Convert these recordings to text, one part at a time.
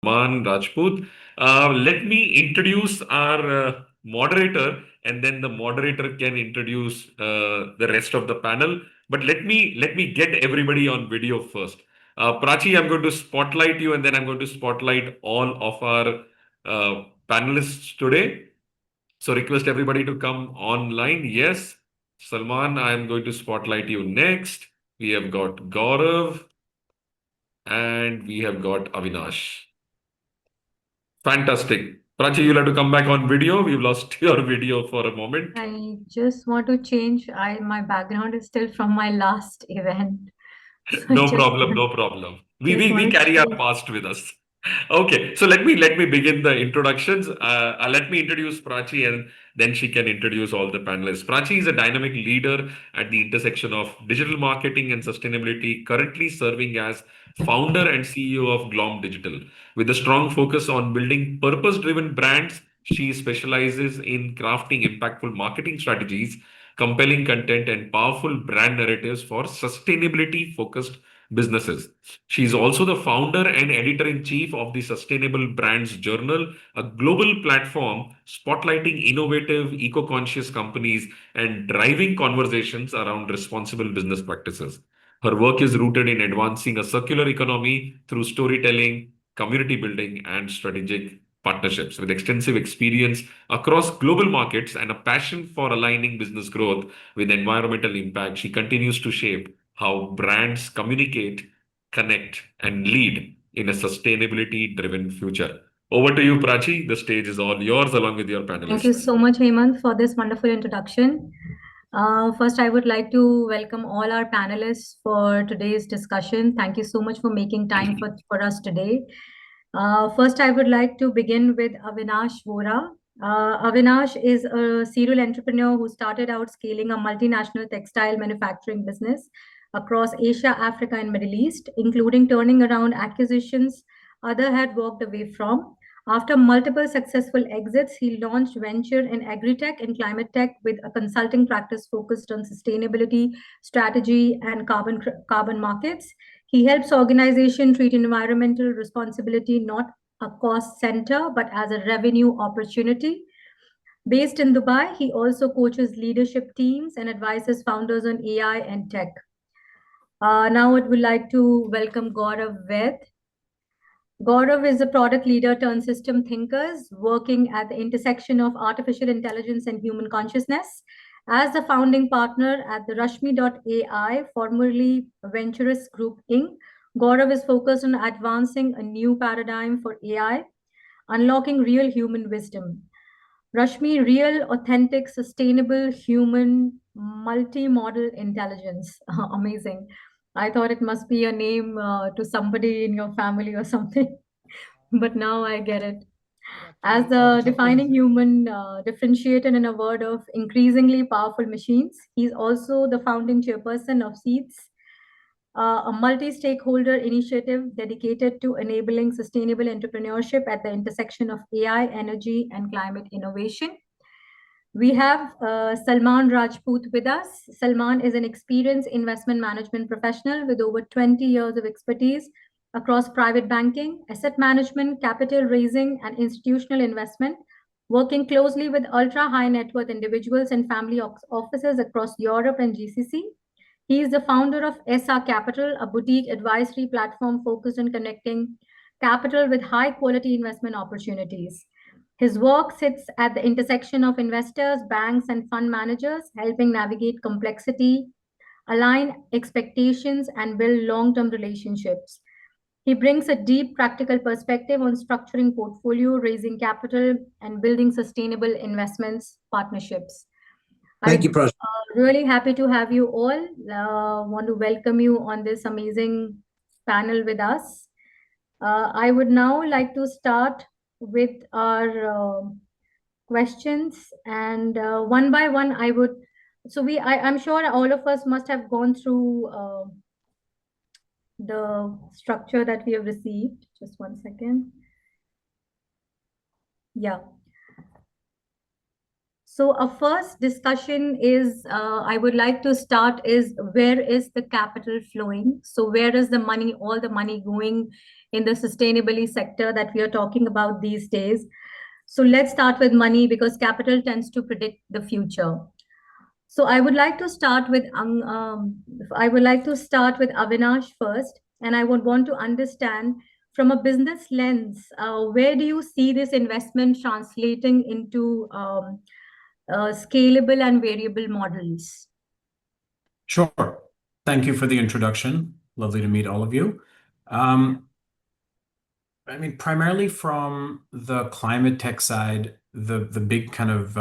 Salman Rajput. Let me introduce our moderator, and then the moderator can introduce the rest of the panel. But let me get everybody on video first. Prachi, I'm going to spotlight you, and then I'm going to spotlight all of our panelists today. So request everybody to come online. Yes, Salman, I'm going to spotlight you next. We have got Gaurav and we have got Avinash. Fantastic. Prachi, you'll have to come back on video. We've lost your video for a moment. I just want to change. My background is still from my last event. So No problem, no problem. We, just we, want we to carry our change. past with us. Okay, so let me begin the introductions. Let me introduce Prachi and then she can introduce all the panelists. Prachi is a dynamic leader at the intersection of digital marketing and sustainability, currently serving as founder and CEO of Glom Digital. With a strong focus on building purpose-driven brands, she specializes in crafting impactful marketing strategies, compelling content, and powerful brand narratives for sustainability-focused businesses. She is also the founder and editor in chief of the Sustainable Brands Journal, a global platform spotlighting innovative, eco conscious companies and driving conversations around responsible business practices. Her work is rooted in advancing a circular economy through storytelling, community building, and strategic partnerships. With extensive experience across global markets and a passion for aligning business growth with environmental impact, she continues to shape how brands communicate, connect, and lead in a sustainability driven future. Over to you, Prachi. The stage is all yours along with your Thank you panelists. so much, Hemant, for this wonderful introduction. First, I would like to welcome all our panelists for today's discussion. Thank you so much for making time for us today. First, I would like to begin with Avinash Vora. Avinash is a serial entrepreneur who started out scaling a multinational textile manufacturing business across Asia, Africa, and Middle East, including turning around acquisitions other had walked away from. After multiple successful exits, he launched venture in agri-tech and climate tech with a consulting practice focused on sustainability, strategy, and carbon markets. He helps organizations treat environmental responsibility not a cost center but as a revenue opportunity. Based in Dubai, he also coaches leadership teams and advises founders on AI and tech. Now I would like to welcome Gaurav Vaid. Gaurav is a product leader turned system thinkers working at the intersection of artificial intelligence and human consciousness. As the founding partner at the Rashmi.ai, formerly Venturous Group Inc., Gaurav is focused on advancing a new paradigm for AI, unlocking real human wisdom. Rashmi, real, authentic, sustainable, human, multi-model intelligence. Amazing. I thought it must be a name to somebody in your family or something, but now I get it. As the defining human differentiator in a world of increasingly powerful machines, he's also the founding chairperson of Seeds, a multi stakeholder initiative dedicated to enabling sustainable entrepreneurship at the intersection of AI, energy, and climate innovation. We have Salman Rajput with us. Salman is an experienced investment management professional with over 20 years of expertise across private banking, asset management, capital raising, and institutional investment, working closely with ultra high net worth individuals and family offices across Europe and GCC. He is the founder of SR Capital, a boutique advisory platform focused on connecting capital with high quality investment opportunities. His work sits at the intersection of investors, banks, and fund managers, helping navigate complexity, align expectations, and build long term relationships. He brings a deep practical perspective on structuring portfolio, raising capital, and building sustainable investments partnerships. Thank I you, Prachi. really happy to have you all. Want to welcome you on this amazing panel with us. I would now like to start with our questions, and one by one, I would. So I'm sure all of us must have gone through the structure that we have received. Just one second. Yeah. So a first discussion is, I would like to start is where is the capital flowing? So where is the money, all the money going in the sustainability sector that we are talking about these days? So let's start with money because capital tends to predict the future. So I would like to start with Avinash first, and I would want to understand from a business lens, where do you see this investment translating into scalable and variable models? Sure. Thank you for the introduction. Lovely to meet all of you. Um, I mean, primarily from the climate tech side, the big kind of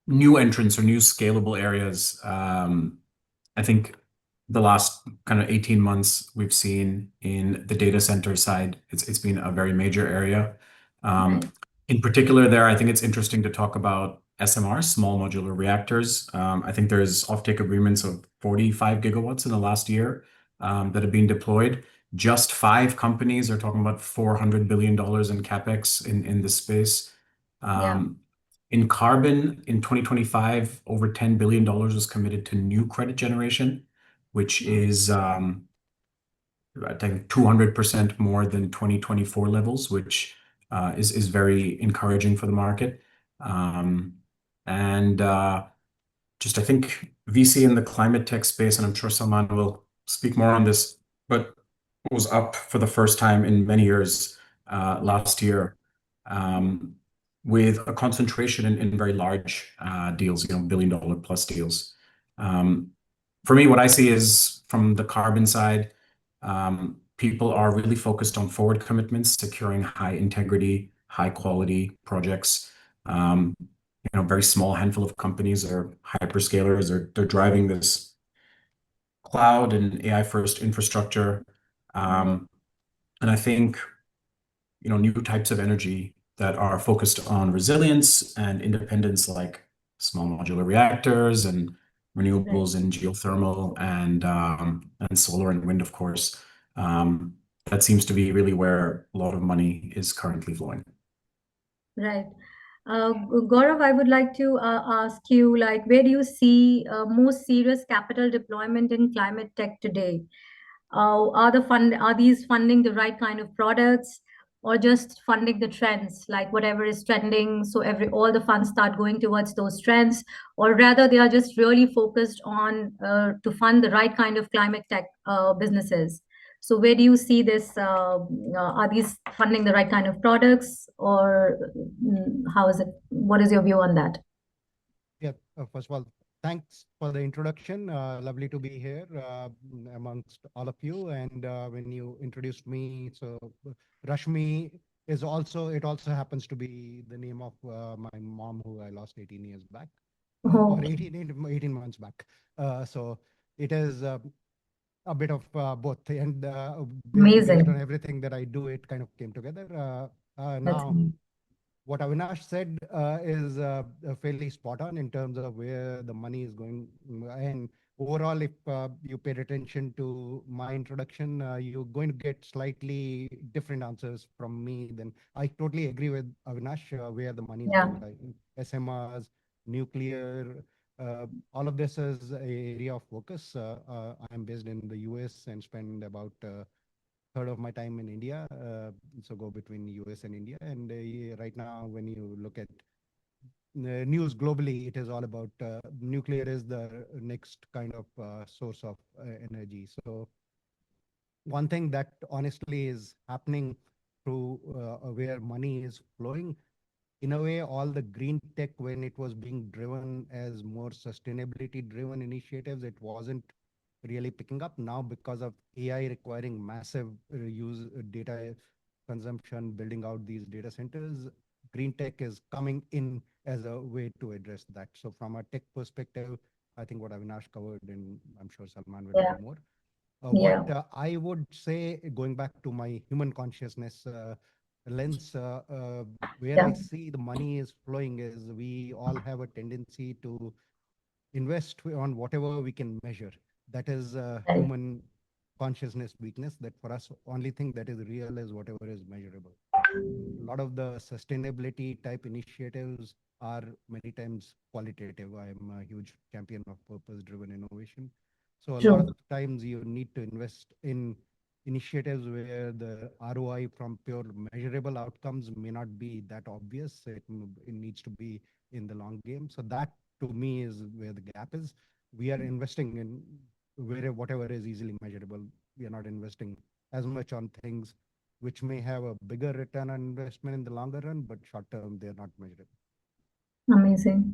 new entrants or new scalable areas. I think the last kind of 18 months we've seen in the data center side, it's been a very major area. Um, Right. in particular, there, I think it's interesting to talk about SMRs, small modular reactors. I think there's offtake agreements of 45 gigawatts in the last year that have been deployed. Just 5 companies are talking about $400 billion in capex in this space. Yeah. Um, in carbon, in 2025, over $10 billion was committed to new credit generation, which is, I think, 200% more than 2024 levels, which is very encouraging for the market. Um, and just, I think, VC in the climate tech space, and I'm sure Salman will speak more on this, but was up for the first time in many years last year, um, with a concentration in very large deals, billion-dollar plus deals. Um, for me, what I see is from the carbon side, people are really focused on forward commitments, securing high integrity, high quality projects. Very small handful of companies or hyperscalers they're driving this cloud and AI first infrastructure. Right. Um, and I think, new types of energy that are focused on resilience and independence, like small modular reactors and Right. renewables and geothermal and solar and wind, of course. That seems to be really where a lot of money is currently flowing. Right. Gaurav, I would like to ask you, like, where do you see most serious capital deployment in climate tech today? Are these funding the right kind of products, or just funding the trends, like whatever is trending, so every all the funds start going towards those trends, or rather they are just really focused on to fund the right kind of climate tech businesses? So where do you see this? Are these funding the right kind of products, or how is it? What is your view on that? Yeah, first of all, thanks for the introduction. Lovely to be here amongst all of you. And when you introduced me, so Rashmi it also happens to be the name of my mom, who I lost 18 years back, or Oh, 18 months back. So it is a bit of both. And based on amazing. everything that I do, it kind of came together. That's Now, what Avinash said is fairly spot on in terms of where the money is going. And overall, if you paid attention to my introduction, you're going to get slightly different answers from me. Then I totally agree with Avinash where the money is yeah, going. Like SMRs, nuclear, all of this is a area of focus. I'm based in the US and spend about third of my time in India, so go between US and India. And yeah, right now, when you look at news globally, it is all about nuclear is the next kind of source of energy. So one thing that honestly is happening through where money is flowing, in a way, all the green tech, when it was being driven as more sustainability driven initiatives, it wasn't really picking up. Now because of AI requiring massive use data consumption, building out these data centers, green tech is coming in as a way to address that. So from a tech perspective, I think what Avinash covered, and I'm sure Salman will yeah, add more. yeah, What I would say, going back to my human consciousness lens, where I yeah, see the money is flowing is we all have a tendency to invest on whatever we can measure. That is right. human consciousness weakness, that for us, only thing that is real is whatever is measurable. A lot of the sustainability type initiatives are many times qualitative. I'm a huge champion of purpose-driven innovation. So a lot of True. times you need to invest in initiatives where the ROI from pure measurable outcomes may not be that obvious. It needs to be in the long game. So that to me is where the gap is. We are investing in whatever is easily measurable. We are not investing as much on things which may have a bigger return on investment in the longer run, but short term, they're not measurable. Amazing.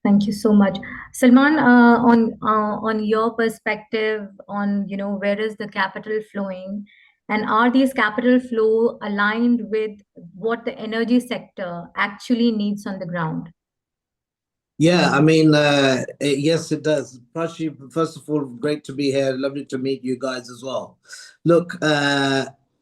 Thank you so much. Salman, on your perspective on, where is the capital flowing, and are these capital flow aligned with what the energy sector actually needs on the ground? Yeah, I mean, yes, it does. Prachi, first of all, great to be here. Lovely to meet you guys as well. Look,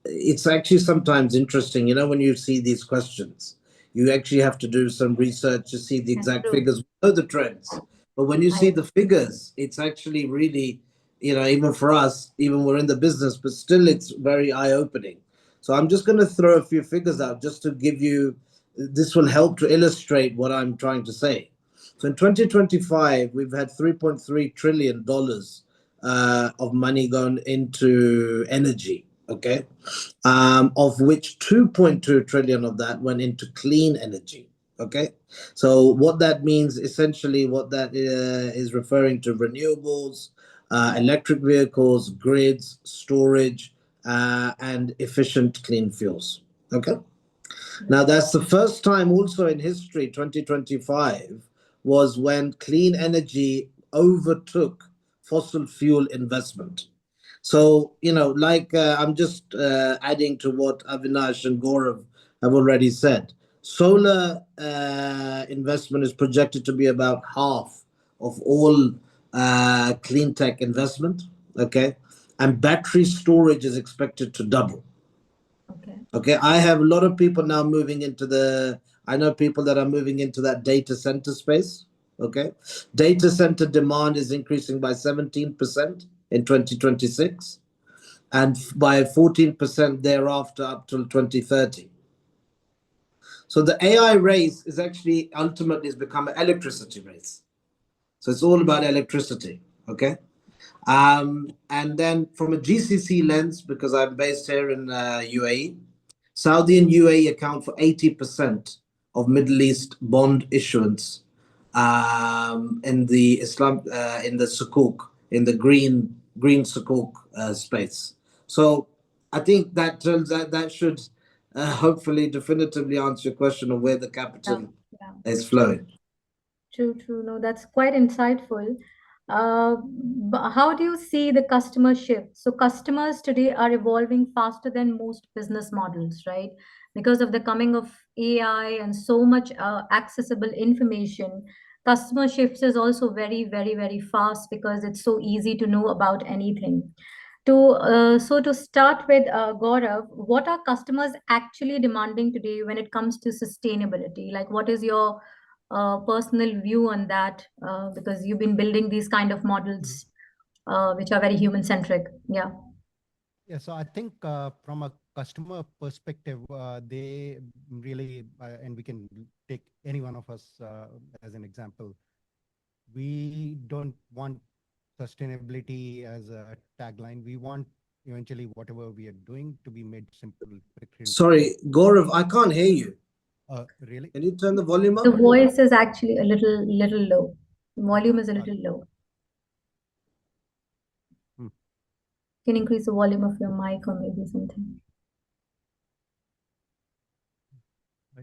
it's actually sometimes interesting, when you see these questions, you actually have to do some research to see the Yeah, exact true. figures, we know the trends. But when you I see the figures, it's actually really, even for us, even we're in the business, but still it's very eye-opening. So I'm just going to throw a few figures out just to give you, this will help to illustrate what I'm trying to say. So in 2025, we've had $3.3 trillion of money going into energy, okay? Of which 2.2 trillion of that went into clean energy, okay? So what that means, essentially what that is referring to renewables, electric vehicles, grids, storage, and efficient clean fuels, okay? Now, that's the first time also in history, 2025, was when clean energy overtook fossil fuel investment. So, I'm just adding to what Avinash and Gaurav have already said. Solar investment is projected to be about half of all clean tech investment, okay? And battery storage is expected to double. Okay. Okay, I have a lot of people now moving into I know people that are moving into that data center space. Okay, data center demand is increasing by 17% in 2026 and by 14% thereafter up till 2030. So the AI race is actually ultimately has become an electricity race. So it's all about electricity. Okay. And then from a GCC lens, because I'm based here in UAE, Saudi and UAE account for 80% of Middle East bond issuance in the in the sukuk, in the green sukuk space. So I think that turns out that should hopefully definitively answer your question of where the Yeah, capital yeah. is flowing. True, true. No, that's quite insightful. But how do you see the customer shift? So customers today are evolving faster than most business models, right? Because of the coming of AI and so much accessible information, customer shifts is also very, very, very fast because it's so easy to know about anything. To start with, Gaurav, what are customers actually demanding today when it comes to sustainability? Like, what is your personal view on that? Because you've been building these kind of models, which are very human centric. Yeah. Yeah, so I think from a customer perspective, they really, and we can take any one of us as an example, we don't want sustainability as a tagline. We want eventually whatever we are doing to be made simple, friction. Sorry, Gaurav, I can't hear you. Really? Can you turn the volume The up? voice is actually a little low. Volume is a little low. Hmm. Can increase the volume of your mic or maybe something.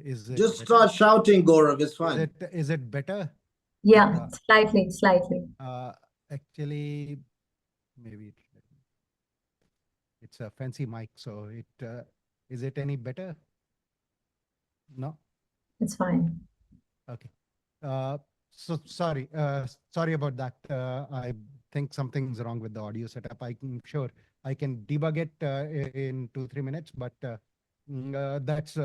Is it Just better? start shouting, Gaurav. It's fine. Is it better? Yeah, slightly, slightly. Actually, maybe it's a fancy mic, so is it any better? No? It's fine. Okay. So sorry about that. I think something's wrong with the audio setup. I'm sure I can debug it in 2-3 minutes, but that's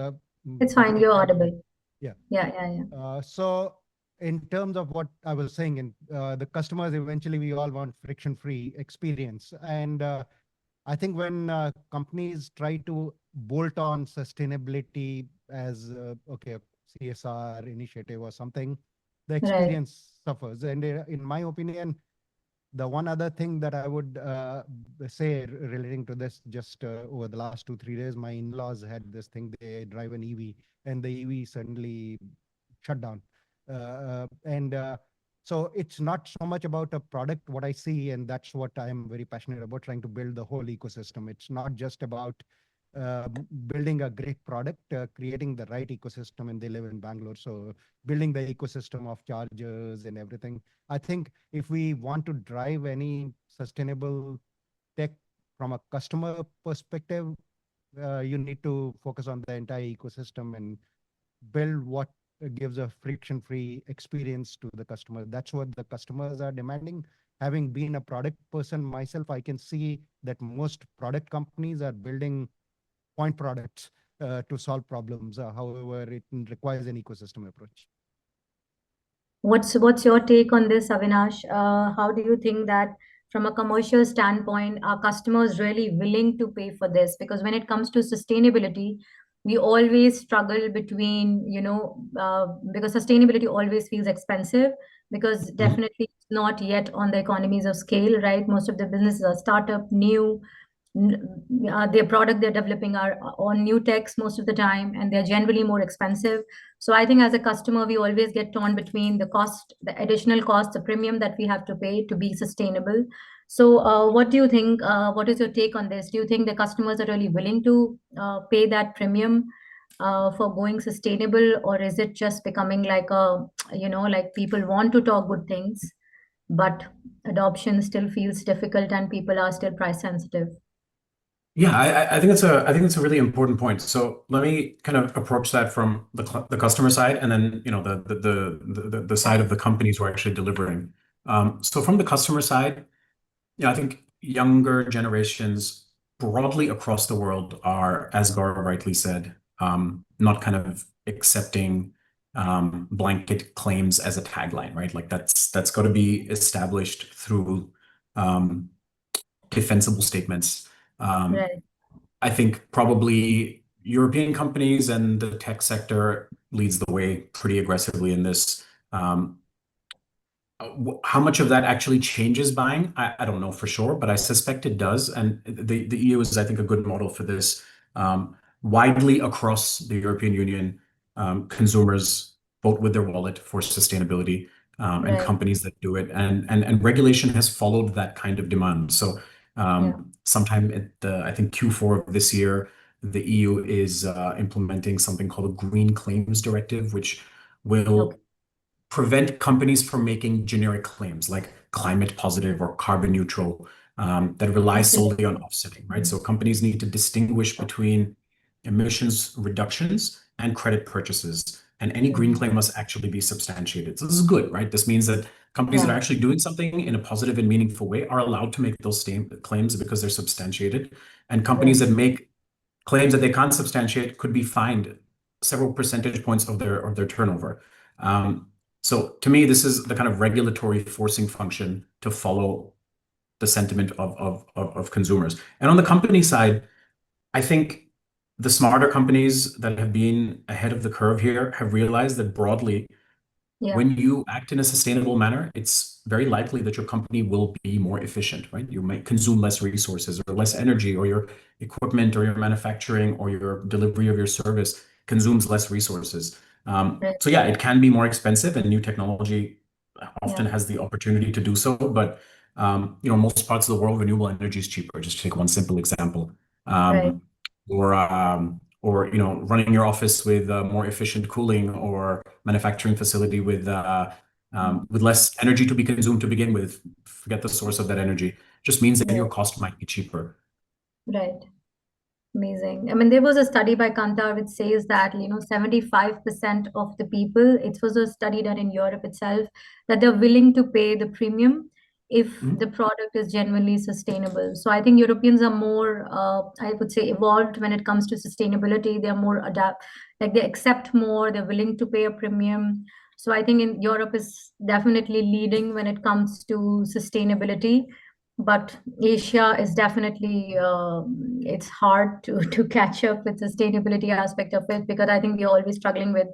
It's fine. perfectly You're fine. audible. Yeah. Yeah, yeah, yeah. So in terms of what I was saying, the customers eventually we all want friction-free experience, and I think when companies try to bolt on sustainability as okay, CSR initiative or something, the Right. experience suffers. And in my opinion, the one other thing that I would say relating to this, just over the last 2 3 days, my in-laws had this thing. They drive an EV, and the EV suddenly shut down. And So it's not so much about a product, what I see, and that's what I'm very passionate about, trying to build the whole ecosystem. It's not just about building a great product, creating the right ecosystem, and they live in Bangalore. So building the ecosystem of chargers and everything. I think if we want to drive any sustainable tech from a customer perspective, you need to focus on the entire ecosystem and build what gives a friction-free experience to the customer. That's what the customers are demanding. Having been a product person myself, I can see that most product companies are building point products to solve problems. However, it requires an ecosystem approach. What's your take on this, Avinash? How do you think that from a commercial standpoint, are customers really willing to pay for this? Because when it comes to sustainability, we always struggle between, because sustainability always feels expensive because Mhm. definitely it's not yet on the economies of scale, right? Most of the businesses are startup, new, their product they're developing are on new techs most of the time, and they're generally more expensive. So I think as a customer, we always get torn between the cost, the additional cost, the premium that we have to pay to be sustainable. So what do you think? What is your take on this? Do you think the customers are really willing to pay that premium for going sustainable, or is it just becoming like like people want to talk good things, but adoption still feels difficult and people are still price sensitive? Yeah, I think it's a really important point. So let me kind of approach that from the customer side, and then the side of the companies who are actually delivering. So from the customer side, yeah, I think younger generations broadly across the world are, as Gaurav rightly said, not kind of accepting blanket claims as a tagline, right? Like that's got to be established through um, defensible statements. Um, Right. I think probably European companies and the tech sector leads the way pretty aggressively in this. How much of that actually changes buying? I don't know for sure, but I suspect it does. And the EU is, I think, a good model for this. Widely across the European Union, consumers vote with their wallet for sustainability, and Right. companies that do it. And regulation has followed that kind of demand. So Yeah. sometime at I think Q4 of this year, the EU is implementing something called a Green Claims Directive, which Okay. will prevent companies from making generic claims like climate positive or carbon neutral, that rely Absolutely. solely on offsetting, right? So companies need to distinguish between emissions reductions and credit purchases. And any green Mhm. claim must actually be substantiated. So this is good, right? This means that companies that are Yeah. actually doing something in a positive and meaningful way are allowed to make those same claims because they're substantiated. And companies Right. that make claims that they can't substantiate could be fined several percentage points of their turnover. Um, so to me, this is the kind of regulatory forcing function to follow the sentiment of consumers. And on the company side, I think the smarter companies that have been ahead of the curve here have realized that broadly, Yeah. when you act in a sustainable manner, it's very likely that your company will be more efficient, right? You might consume less resources or less energy, or your equipment or your manufacturing or your delivery of your service consumes less resources. Right. So yeah, it can be more expensive, and new technology often Yeah. has the opportunity to do so. But most parts of the world, renewable energy is cheaper. Just to take one simple example. Right. Um, or running your office with more efficient cooling, or manufacturing facility with less energy to be consumed to begin with. Forget the source of that energy. Just means that your Right. cost might be cheaper. Right. Amazing. I mean, there was a study by Kantar which says that, 75% of the people, it was a study done in Europe itself, that they're willing to pay the premium if Mhm. the product is genuinely sustainable. So I think Europeans are more, I would say, evolved when it comes to sustainability. They're more like they accept more, they're willing to pay a premium. So I think in Europe is definitely leading when it comes to sustainability. but Asia is definitely it's hard to to catch up with sustainability aspect of it, because I think we're always struggling with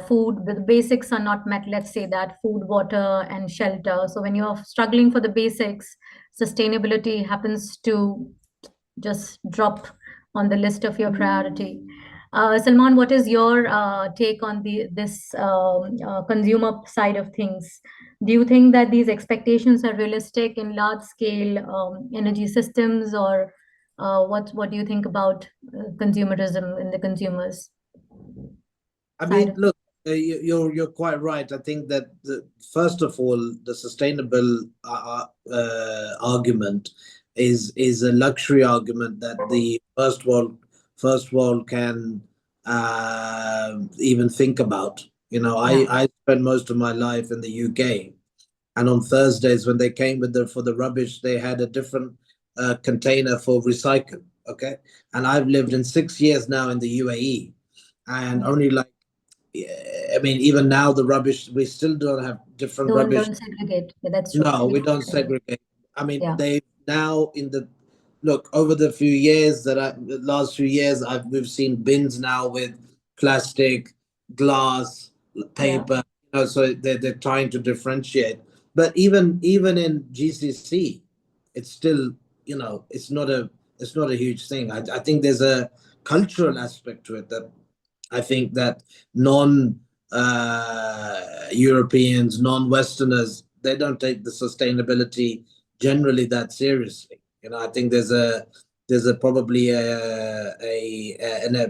food. The basics are not met. Let's say that food, water, and shelter. So when you're struggling for the basics, sustainability happens to just drop on the list of your priority. Salman, what is your take on the this consumer side of things? Do you think that these expectations are realistic in large scale energy systems, or what do you think about consumerism in the consumers I side mean, of? look, you're quite right. I think that first of all, the sustainable argument is a luxury argument that the first world can even think about. Yeah, I spent most of my life in the UK, and on Thursdays when they came with the for the rubbish, they had a different container for recycle. Okay, and I've lived in 6 years now in the UAE, and yeah. only like, yeah, I mean, even now the rubbish, we still don't have different rubbish. Don't segregate. Yeah, that's true. No, We we don't don't segregate. segregate. I mean, Yeah, they now in the look over the few years the last few years, we've seen bins now with plastic, glass, yeah, paper. So they're trying to differentiate. But even in GCC, it's still, it's not a huge thing. I think there's a cultural aspect to it that I think that non Europeans, non Westerners, they don't take the sustainability generally that seriously. I think there's a probably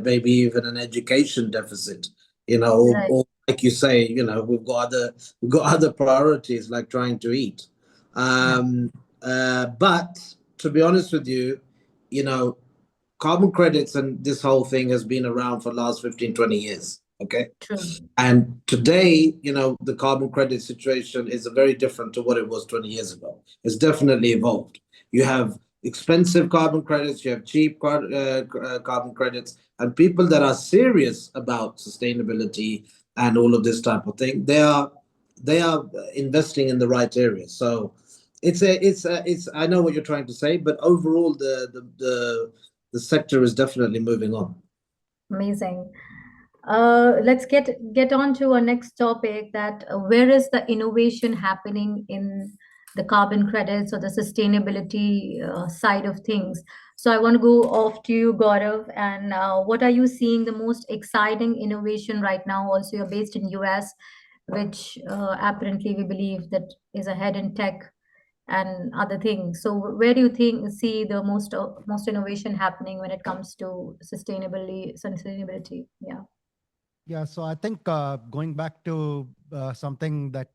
maybe even an education deficit. right. Or like you say, we've got other priorities like trying to eat. Yeah, But to be honest with you, you know, carbon credits and this whole thing has been around for the last 15, 20 years. Okay. true. And today, the carbon credit situation is very different to what it was 20 years ago. It's definitely evolved. You have expensive carbon credits, you have cheap carbon credits, and people that are serious about sustainability and all of this type of thing, they are investing in the right areas. So it's I know what you're trying to say, but overall the sector is definitely moving on. Amazing. Let's get on to our next topic, that where is the innovation happening in the carbon credits or the sustainability side of things. So I want to go off to you, Gaurav, and what are you seeing the most exciting innovation right now? Also, you're based in US, which apparently we believe that is ahead in tech and other things. So where do you think see the most innovation happening when it comes to sustainability? Yeah. Yeah, so I think going back to something that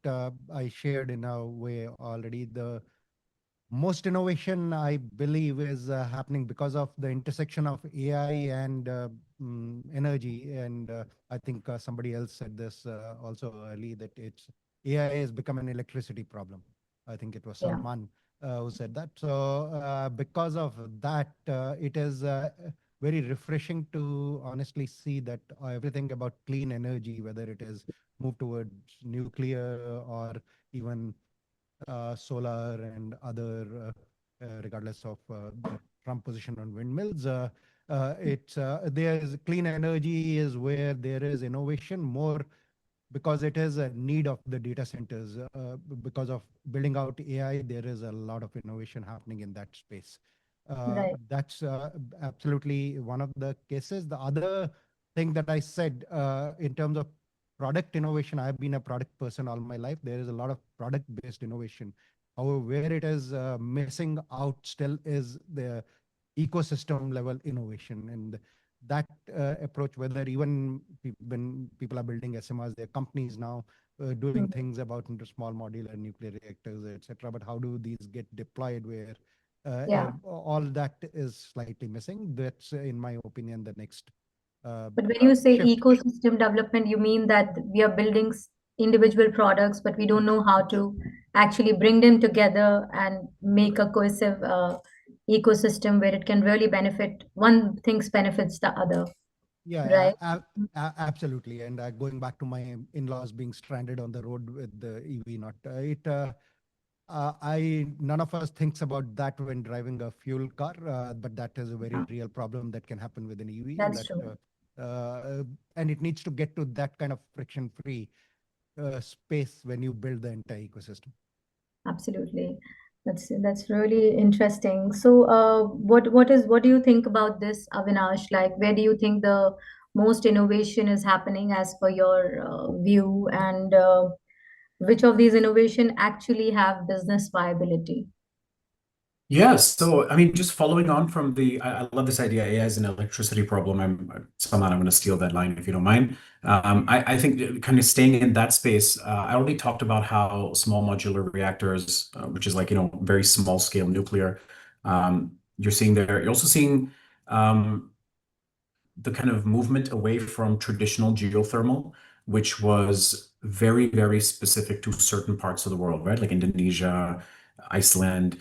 I shared in a way already, the most innovation I believe is happening because of the intersection of AI and energy. And I think somebody else said this also early, that it's AI has become an electricity problem. I think it was Yeah. Salman who said that. So because of that, it is very refreshing to honestly see that everything about clean energy, whether it is moved towards nuclear or even solar and other, regardless of the Trump position on windmills. It's there is clean energy is where there is innovation more, because it is a need of the data centers. Because of building out AI, there is a lot of innovation happening in that space. Right. That's absolutely one of the cases. The other thing that I said in terms of product innovation, I've been a product person all my life. There is a lot of product based innovation. However, where it is missing out still is the ecosystem level innovation. And that approach, whether even when people are building SMRs, there are companies now doing Mm. things about into small modular nuclear reactors, etc. But how do these get deployed where Yeah. all that is slightly missing? That's, in my opinion, the next uh, But when you say shift. ecosystem development, you mean that we are building individual products, but we don't know how to actually bring them together and make a cohesive ecosystem where it can really benefit one things benefits the other, Yeah, right? absolutely. And going back to my in-laws being stranded on the road with the EV, not it. None of us thinks about that when driving a fuel car, but that is a very real problem that can happen with an EV, That's true. and it needs to get to that kind of friction-free space when you build the entire ecosystem. Absolutely. That's really interesting. So, what do you think about this, Avinash? Like, where do you think the most innovation is happening as per your view, and which of these innovation actually have business viability? Yeah, so I mean, just following on from I love this idea. AI is an electricity problem. Salman, I'm going to steal that line if you don't mind. I think kind of staying in that space. I already talked about how small modular reactors, which is like very small scale nuclear, you're seeing there. You're also seeing the kind of movement away from traditional geothermal, which was very, very specific to certain parts of the world, right? Like Indonesia, Iceland,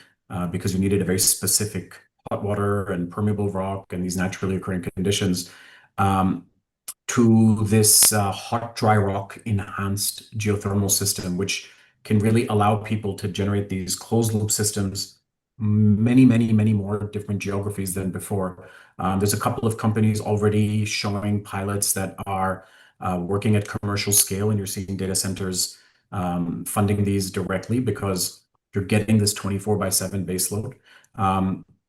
because you needed a very specific hot water and permeable rock and these naturally occurring conditions, to this hot, dry rock enhanced geothermal system, which can really allow people to generate these closed loop systems, many, many, many more different geographies than before. There's a couple of companies already showing pilots that are working at commercial scale, and you're seeing data centers funding these directly because you're getting this 24/7 baseload.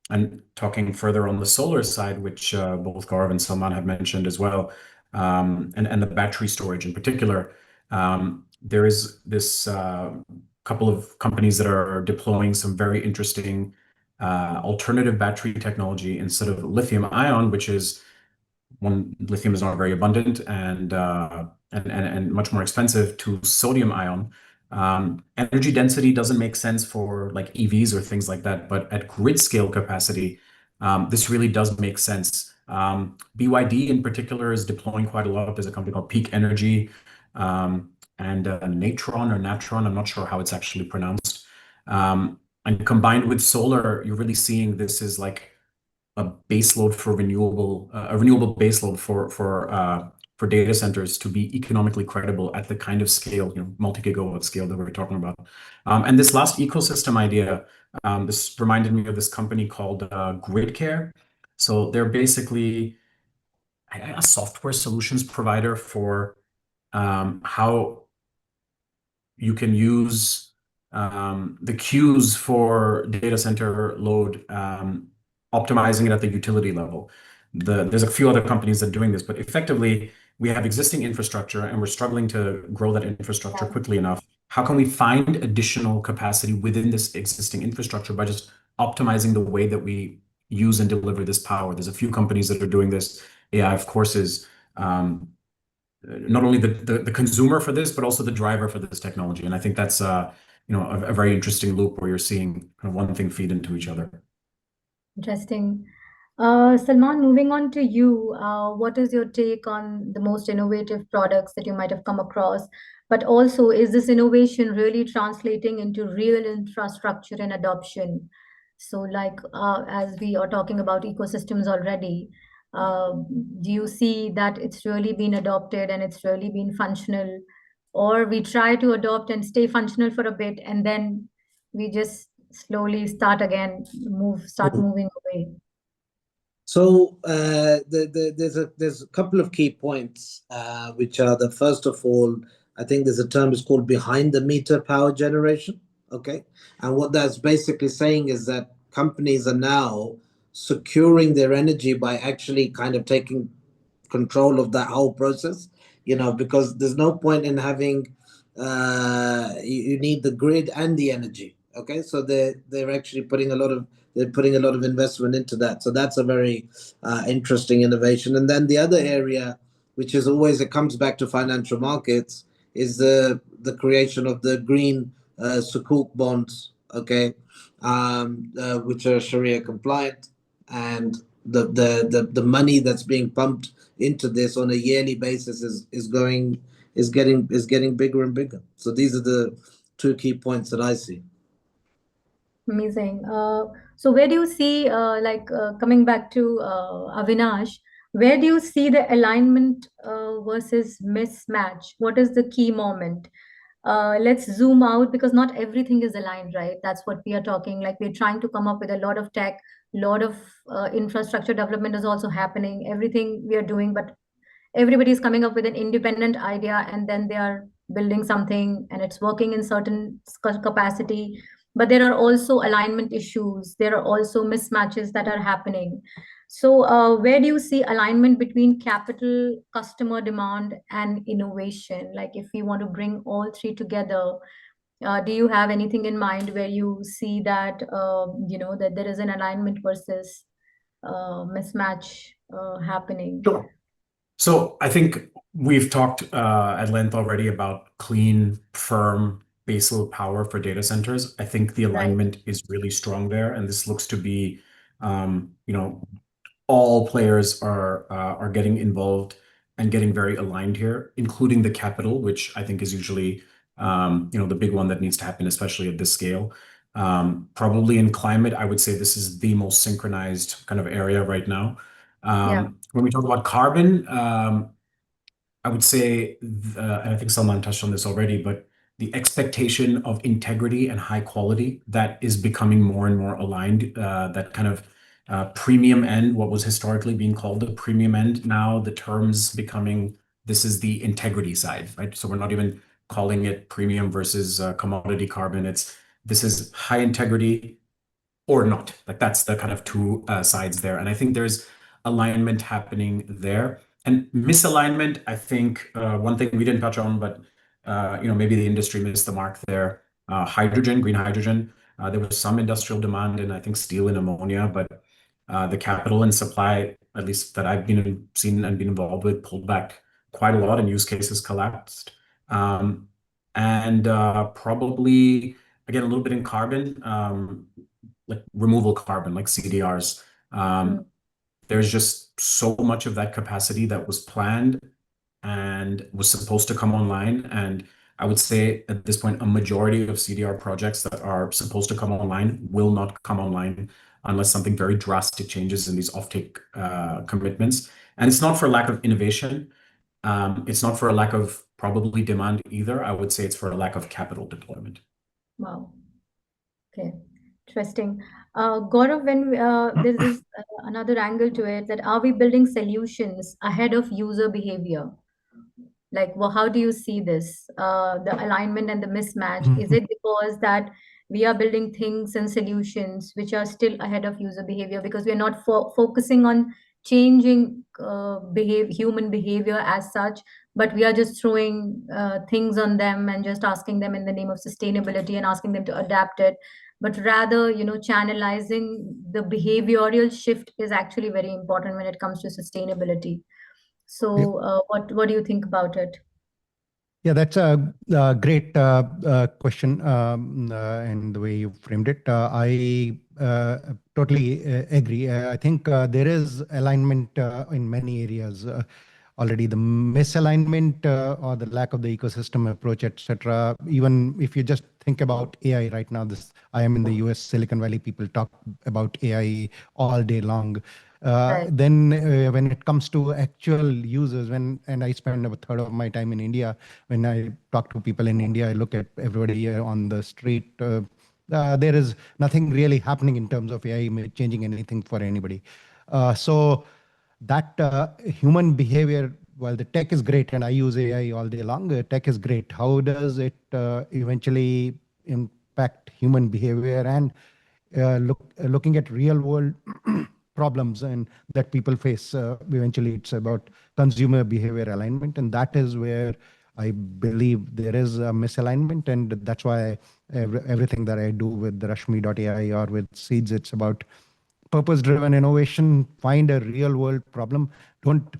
And talking further on the solar side, which both Gaurav and Salman have mentioned as well, and the battery storage in particular, there is this couple of companies that are deploying some very interesting alternative battery technology instead of lithium ion, which is lithium is not very abundant and much more expensive, to sodium ion. Energy density doesn't make sense for like EVs or things like that, but at grid scale capacity, this really does make sense. BYD in particular is deploying quite a lot. There's a company called Peak Energy, and Natron or Natron, I'm not sure how it's actually pronounced. And combined with solar, you're really seeing this is like a baseload for a renewable baseload for data centers to be economically credible at the kind of scale, multi-gigawatt scale that we're talking about. And this last ecosystem idea, this reminded me of this company called GridCare. So they're basically a software solutions provider for how you can use the queues for data center load, optimizing it at the utility level. There's a few other companies that are doing this, but effectively, we have existing infrastructure and we're struggling to grow that infrastructure quickly enough. How can we find additional capacity within this existing infrastructure by just optimizing the way that we use and deliver this power? There's a few companies that are doing this. AI, of course, is not only the consumer for this, but also the driver for this technology. And I think that's a very interesting loop where you're seeing kind of one thing feed into each other. Interesting. Salman, moving on to you, what is your take on the most innovative products that you might have come across? But also, is this innovation really translating into real infrastructure and adoption? So, like, as we are talking about ecosystems already, uh, do you see that it's really been adopted and it's really been functional? Or we try to adopt and stay functional for a bit, and then we just slowly start moving away? So there's a couple of key points, which are the first of all, I think there's a term is called behind the meter power generation. Okay, and what that's basically saying is that companies are now securing their energy by actually kind of taking control of that whole process. Because there's no point in having you need the grid and the energy. Okay, so they're actually putting a lot of investment into that. So that's a very interesting innovation. And then the other area, which is always, it comes back to financial markets, is the creation of the green sukuk bonds. Okay, which are Sharia compliant, and the money that's being pumped into this on a yearly basis is getting bigger and bigger. So these are the two key points that I see. Amazing. So where do you see, coming back to Avinash, where do you see the alignment versus mismatch? What is the key moment? let's zoom out, because not everything is aligned, right? That's what we are talking. Like, we're trying to come up with a lot of tech, lot of infrastructure development is also happening, everything we are doing, but everybody's coming up with an independent idea, and then they are building something and it's working in certain capacity. But there are also alignment issues, there are also mismatches that are happening. So where do you see alignment between capital, customer demand, and innovation? Like, if we want to bring all three together, do you have anything in mind where you see that that there is an alignment versus mismatch happening? Sure. So I think we've talked at length already about clean, firm baseload power for data centers. I think the Right. alignment is really strong there, and this looks to be, all players are getting involved and getting very aligned here, including the capital, which I think is usually the big one that needs to happen, especially at this scale. Probably in climate, I would say this is the most synchronized kind of area right now. Yeah. When we talk about carbon, I would say, and I think Salman touched on this already, but the expectation of integrity and high quality that is becoming more and more aligned, that kind of premium end, what was historically being called the premium end, now the terms becoming, this is the integrity side, right? So we're not even calling it premium versus commodity carbon. This is high integrity or not. Like, that's the kind of two sides there. And I think there's alignment happening there. And misalignment, I think one thing we didn't touch on, but maybe the industry missed the mark there. Hydrogen, green hydrogen. There was some industrial demand in, I think, steel and ammonia, but the capital and supply, at least that I've seen and been involved with, pulled back quite a lot, and use cases collapsed. And probably, again, a little bit in carbon, like removal carbon, like CDRs. Mm. There's just so much of that capacity that was planned and was supposed to come online. And I would say at this point, a majority of CDR projects that are supposed to come online will not come online unless something very drastic changes in these offtake commitments. And it's not for lack of innovation. It's not for a lack of probably demand either. I would say it's for a lack of capital deployment. Wow. Okay. Interesting. Gaurav, when there's this another angle to it, that are we building solutions ahead of user behavior? Like, well, how do you see this, the alignment and the mismatch? Is it because that we are building things and solutions which are still ahead of user behavior because we are not focusing on changing human behavior as such, but we are just throwing things on them and just asking them in the name of sustainability and asking them to adapt it, but rather, channelizing the behavioral shift is actually very important when it comes to sustainability. Yep. So, what do you think about it? Yeah, that's a great question, and the way you framed it. I totally agree. I think there is alignment in many areas already. The misalignment or the lack of the ecosystem approach, etc. Even if you just think about AI right now, I am in the US, Silicon Valley. People talk about AI all day long. Right. Then when it comes to actual users, and I spend a third of my time in India, when I talk to people in India, I look at everybody on the street. There is nothing really happening in terms of AI changing anything for anybody. So that human behavior, while the tech is great, and I use AI all day long, tech is great. How does it eventually impact human behavior and looking at real world problems and that people face? Eventually, it's about consumer behavior alignment, and that is where I believe there is a misalignment, and that's why everything that I do with the Rashmi.ai or with Seeds, it's about purpose-driven innovation. Find a real-world problem. Don't.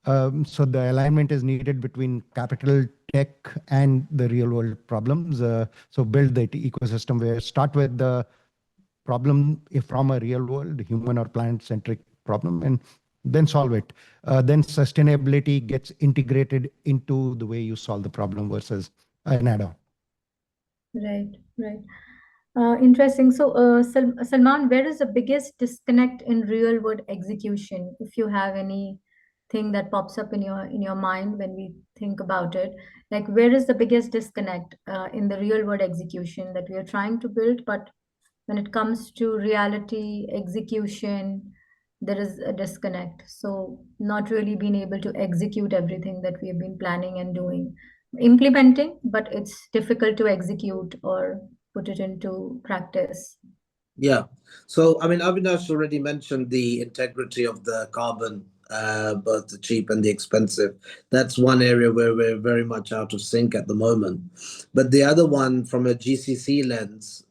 So the alignment is needed between capital, tech, and the real-world problems. So build the ecosystem where start with the problem from a real world, human or planet centric problem, and then solve it. Then sustainability gets integrated into the way you solve the problem versus an add-on. Right, right. Interesting. So, Salman, where is the biggest disconnect in real world execution? If you have anything thing that pops up in your mind when we think about it. Like, where is the biggest disconnect in the real world execution that we are trying to build, but when it comes to reality execution, there is a disconnect. So not really being able to execute everything that we have been planning and doing, implementing, but it's difficult to execute or put it into practice. Yeah. So, I mean, Avinash already mentioned the integrity of the carbon, both the cheap and the expensive. That's one area where we're very much out of sync at the moment. But the other one, from a GCC lens,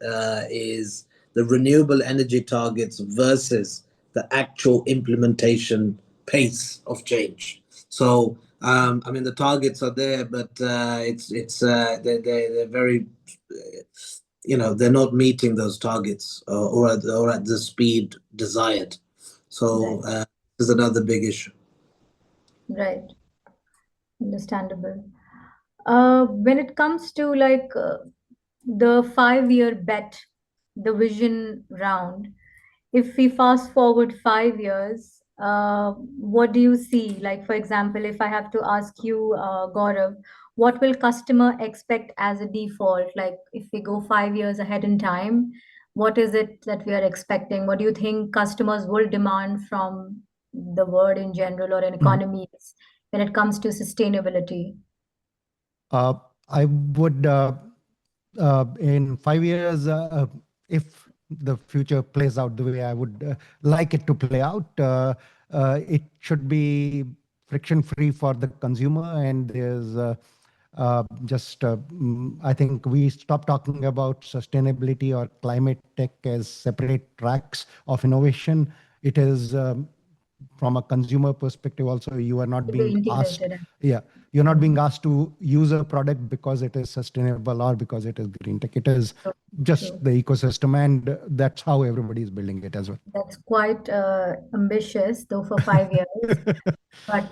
is the renewable energy targets versus the actual implementation pace of change. So, I mean, the targets are there, but they're very they're not meeting those targets, or at the speed desired. So Right. this is another big issue. Right. Understandable. When it comes to the 5 year bet, the vision round, if we fast forward 5 years, what do you see? Like, for example, if I have to ask you, Gaurav, what will customer expect as a default? Like, if we go 5 years ahead in time, what is it that we are expecting? What do you think customers will demand from the world in general or in economies when it comes to sustainability? Uh, I would, in 5 years, if the future plays out the way I would like it to play out, it should be friction free for the consumer. And there's I think we stop talking about sustainability or climate tech as separate tracks of innovation. It is from a consumer perspective also, you are not To be being asked, integrated. yeah, you're not being asked to use a product because it is sustainable or because it is green tech. It is True, just true. the ecosystem, and that's how everybody is building it as well. That's quite ambitious, though, for 5 years. But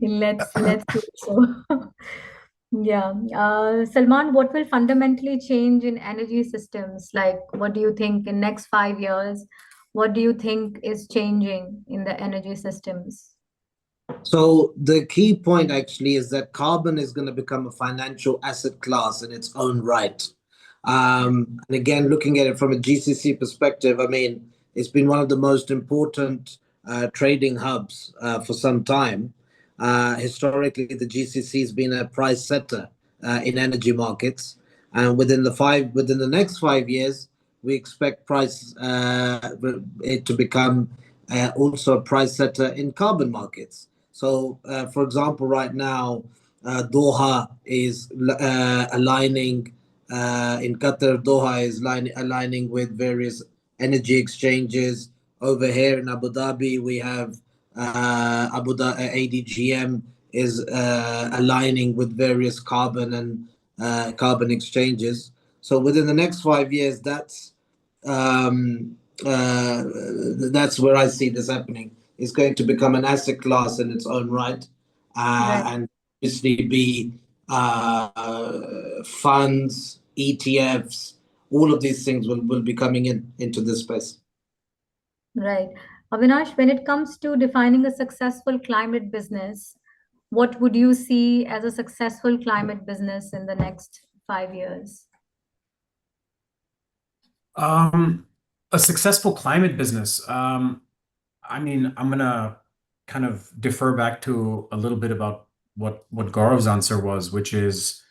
let's do so. Yeah. Salman, what will fundamentally change in energy systems? Like, what do you think in next 5 years? What do you think is changing in the energy systems? So the key point actually is that carbon is going to become a financial asset class in its own right. And again, looking at it from a GCC perspective, I mean, it's been one of the most important trading hubs for some time. Historically, the GCC has been a price setter in energy markets, and within the next 5 years, we expect it to become also a price setter in carbon markets. So, for example, right now, Doha is aligning in Qatar. Doha is aligning with various energy exchanges. Over here in Abu Dhabi, we have Abu Dhabi ADGM is aligning with various carbon and carbon exchanges. So within the next 5 years, um, uh, that's where I see this happening. It's going to become an asset class in its own right, Right, and obviously be funds, ETFs, all of these things will be coming into this space. right. Avinash, when it comes to defining a successful climate business, what would you see as a successful climate business in the next 5 years? A successful climate business. I mean, I'm gonna kind of defer back to a little bit about what Gaurav's answer was, which is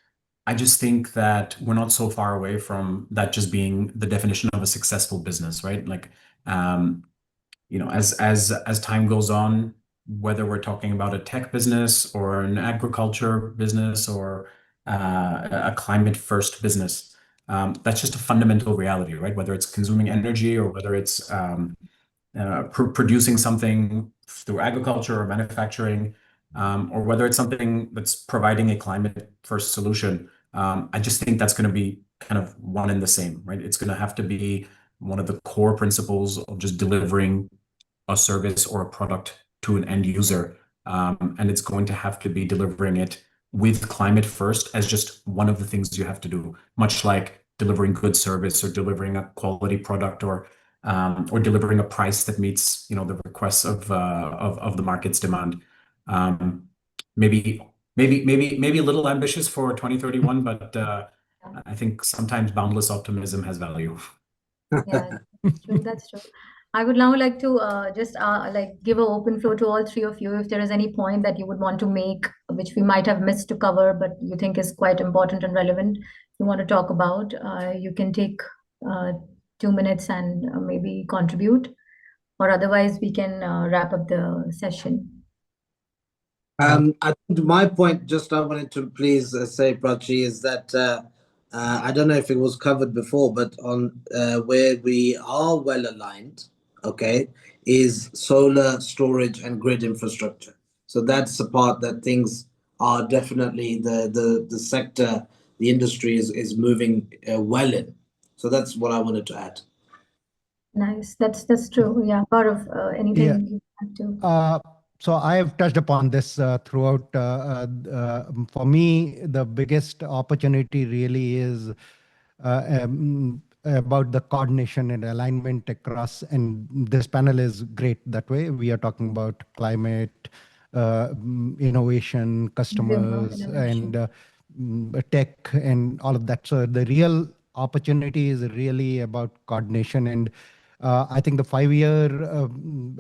I just think that we're not so far away from that just being the definition of a successful business, right? Like, um, as time goes on, whether we're talking about a tech business or an agriculture business or a climate first business, that's just a fundamental reality, right? Whether it's consuming energy or whether it's producing something through agriculture or manufacturing, or whether it's something that's providing a climate first solution. I just think that's going to be kind of one and the same, right? It's going to have to be one of the core principles of just delivering a service or a product to an end user. And it's going to have to be delivering it with climate first as just one of the things you have to do, much like delivering good service or delivering a quality product or or delivering a price that meets, the requests of the market's demand. Maybe a little ambitious for 2031, but I think sometimes boundless optimism has value. Yeah, that's true. That's true. I would now like to just give an open floor to all three of you. If there is any point that you would want to make, which we might have missed to cover, but you think is quite important and relevant, you want to talk about, you can take 2 minutes and maybe contribute, or otherwise we can wrap up the session. I think my point, just I wanted to please say, Prachi, is that I don't know if it was covered before, but on where we are well aligned, okay, is solar storage and grid infrastructure. So that's the part that things are definitely the sector, the industry is moving well in. So that's what I wanted to add. Nice. That's true. Yeah. Gaurav, anything you want to? So I have touched upon this throughout. For me, the biggest opportunity really is about the coordination and alignment across. And this panel is great that way. We are talking about climate, innovation, customers, and tech, and all of that. So the real opportunity is really about coordination. And I think the 5-year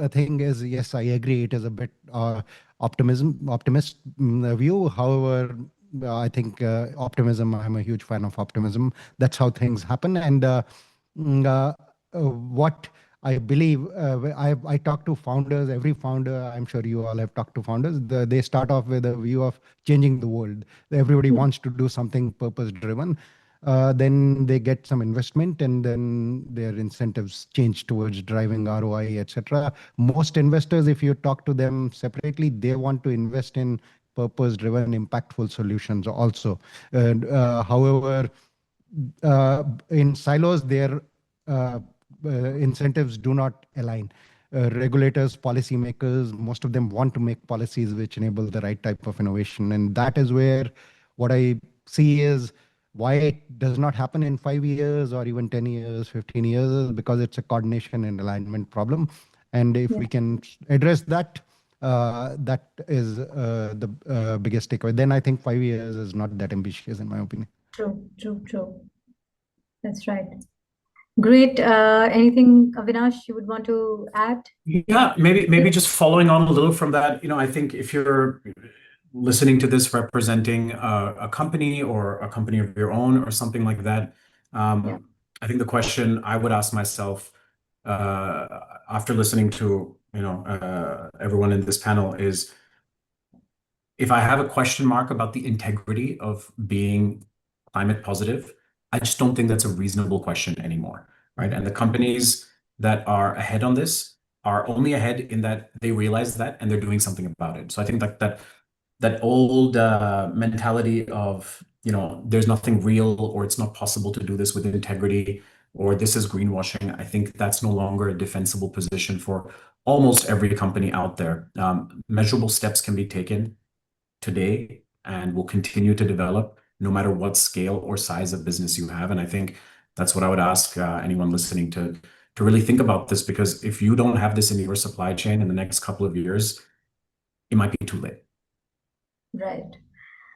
thing is, yes, I agree. It is a bit optimist view. However, I think optimism, I'm a huge fan of optimism. That's how things happen. And what I believe, I talk to founders, every founder, I'm sure you all have talked to founders, they start off with a view of changing the world. Everybody wants to do something purpose-driven. Then they get some investment, and then their incentives change towards driving ROI, etc. Most investors, if you talk to them separately, they want to invest in purpose-driven, impactful solutions also. However, in silos, their incentives do not align. Regulators, policymakers, most of them want to make policies which enable the right type of innovation. And that is where what I see is why it does not happen in 5 years or even 10 years, 15 years, because it's a coordination and alignment problem. And if we can address that, that is the biggest takeaway. Then I think 5 years is not that ambitious, in my opinion. True. That's right. Great. Anything, Avinash, you would want to add? Yeah, maybe just following on a little from that. I think if you're listening to this representing a company or a company of your own or something like that, I think the question I would ask myself after listening to everyone in this panel is, if I have a question mark about the integrity of being climate positive, I just don't think that's a reasonable question anymore, right? And the companies that are ahead on this are only ahead in that they realize that and they're doing something about it. So I think that old mentality of, there's nothing real, or it's not possible to do this with integrity, or this is greenwashing, I think that's no longer a defensible position for almost every company out there. Measurable steps can be taken today and will continue to develop no matter what scale or size of business you have. And I think that's what I would ask anyone listening to really think about this, because if you don't have this in your supply chain in the next couple of years, it might be too late. Right.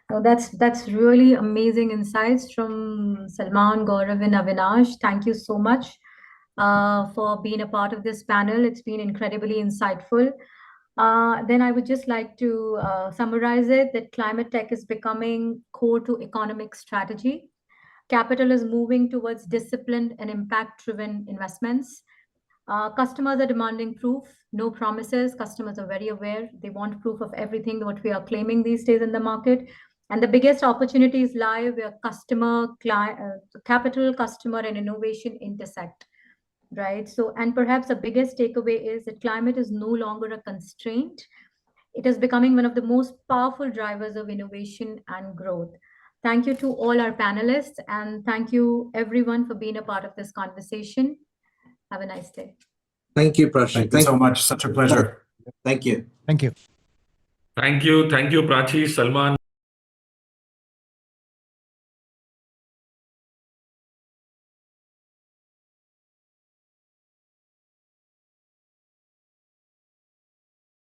Oh, that's really amazing insights from Salman, Gaurav, and Avinash. Thank you so much for being a part of this panel. It's been incredibly insightful. Then I would just like to summarize it that climate tech is becoming core to economic strategy. Capital is moving towards disciplined and impact-driven investments. Customers are demanding proof, no promises. Customers are very aware. They want proof of everything what we are claiming these days in the market. And the biggest opportunities lie where capital, customer, and innovation intersect, right? So, and perhaps the biggest takeaway is that climate is no longer a constraint. It is becoming one of the most powerful drivers of innovation and growth. Thank you to all our panelists, and thank you everyone for being a part of this conversation. Have a nice day. Thank you, Prachi. Thank you so much. Such a pleasure. Thank you. Thank you. Thank you, Prachi, Salman.